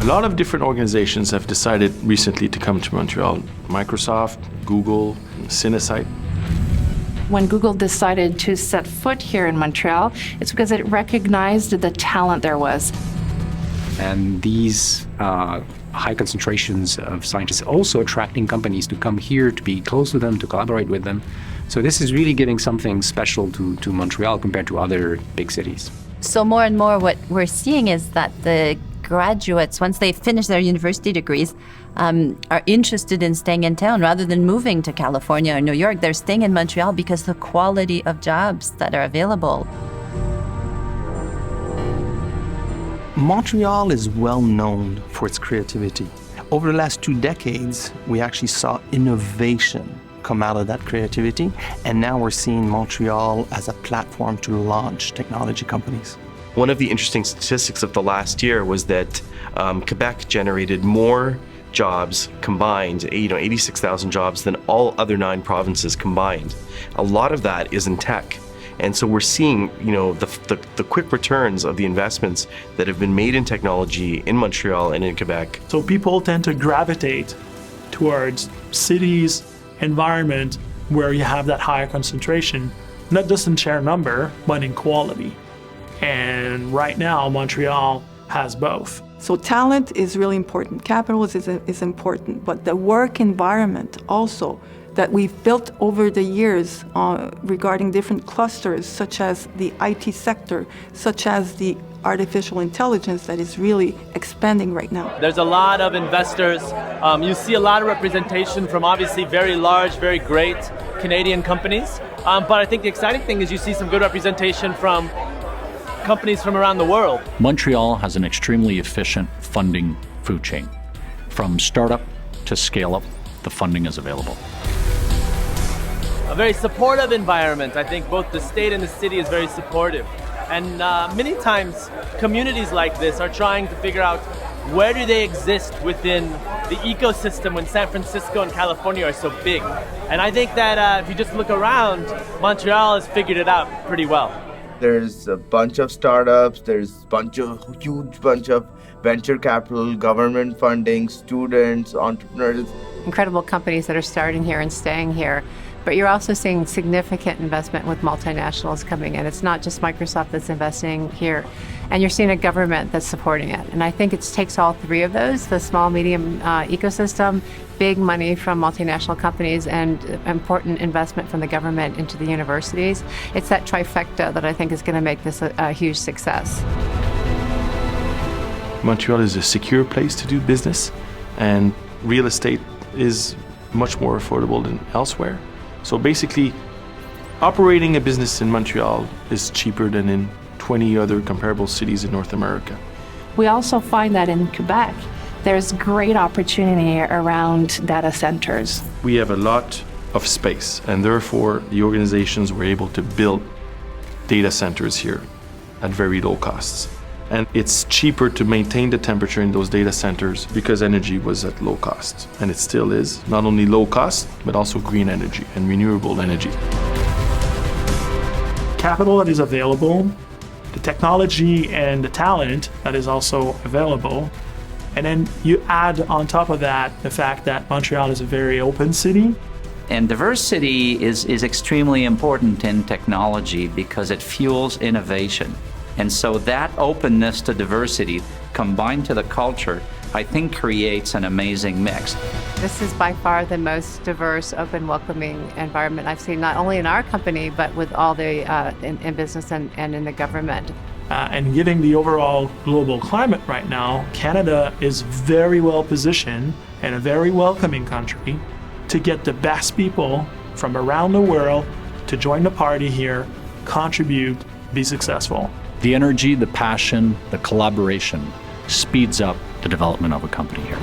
A lot of different organizations have decided recently to come to Montreal. Microsoft, Google, Cinesite. When Google decided to set foot here in Montreal, it's because it recognized the talent there was. And these high concentrations of scientists also attracting companies to come here, to be close to them, to collaborate with them. So this is really giving something special to Montreal compared to other big cities. So more and more what we're seeing is that the graduates, once they finish their university degrees, are interested in staying in town rather than moving to California or New York. They're staying in Montreal because the quality of jobs that are available. Montreal is well known for its creativity. Over the last 2 decades, we actually saw innovation come out of that creativity, and now we're seeing Montreal as a platform to launch technology companies. One of the interesting statistics of the last year was that Quebec generated more jobs combined, 86,000 jobs, than all other 9 provinces combined. A lot of that is in tech. And so we're seeing, the quick returns of the investments that have been made in technology in Montreal and in Quebec. So people tend to gravitate towards cities, environment where you have that higher concentration, not just in sheer number, but in quality. And right now, Montreal has both. So talent is really important. Capital is important, but the work environment also that we've built over the years regarding different clusters, such as the IT sector, such as the artificial intelligence that is really expanding right now. There's a lot of investors. You see a lot of representation from obviously very large, very great Canadian companies. But I think the exciting thing is you see some good representation from companies from around the world. Montreal has an extremely efficient funding food chain. From startup to scale up, the funding is available. A very supportive environment. I think both the state and the city is very supportive. And many times communities like this are trying to figure out where do they exist within the ecosystem when San Francisco and California are so big. And I think that if you just look around, Montreal has figured it out pretty well. There's a bunch of startups, there's huge bunch of venture capital, government funding, students, entrepreneurs. Incredible companies that are starting here and staying here. But you're also seeing significant investment with multinationals coming in. It's not just Microsoft that's investing here. And you're seeing a government that's supporting it. And I think it takes all 3 of those, the small, medium ecosystem, big money from multinational companies, and important investment from the government into the universities. It's that trifecta that I think is going to make this a huge success. Montreal is a secure place to do business, and real estate is much more affordable than elsewhere. So basically, operating a business in Montreal is cheaper than in 20 other comparable cities in North America. We also find that in Quebec, there's great opportunity around data centers. We have a lot of space, and therefore the organizations were able to build data centers here at very low costs. And it's cheaper to maintain the temperature in those data centers because energy was at low cost. And it still is, not only low cost, but also green energy and renewable energy. Capital that is available, the technology and the talent that is also available. And then you add on top of that the fact that Montreal is a very open city. And diversity is extremely important in technology because it fuels innovation. And so that openness to diversity combined to the culture, I think creates an amazing mix. This is by far the most diverse, open, welcoming environment I've seen, not only in our company, but with all the in business and in the government. And given the overall global climate right now, Canada is very well positioned and a very welcoming country to get the best people from around the world to join the party here, contribute, be successful. The energy, the passion, the collaboration speeds up the development of a company here.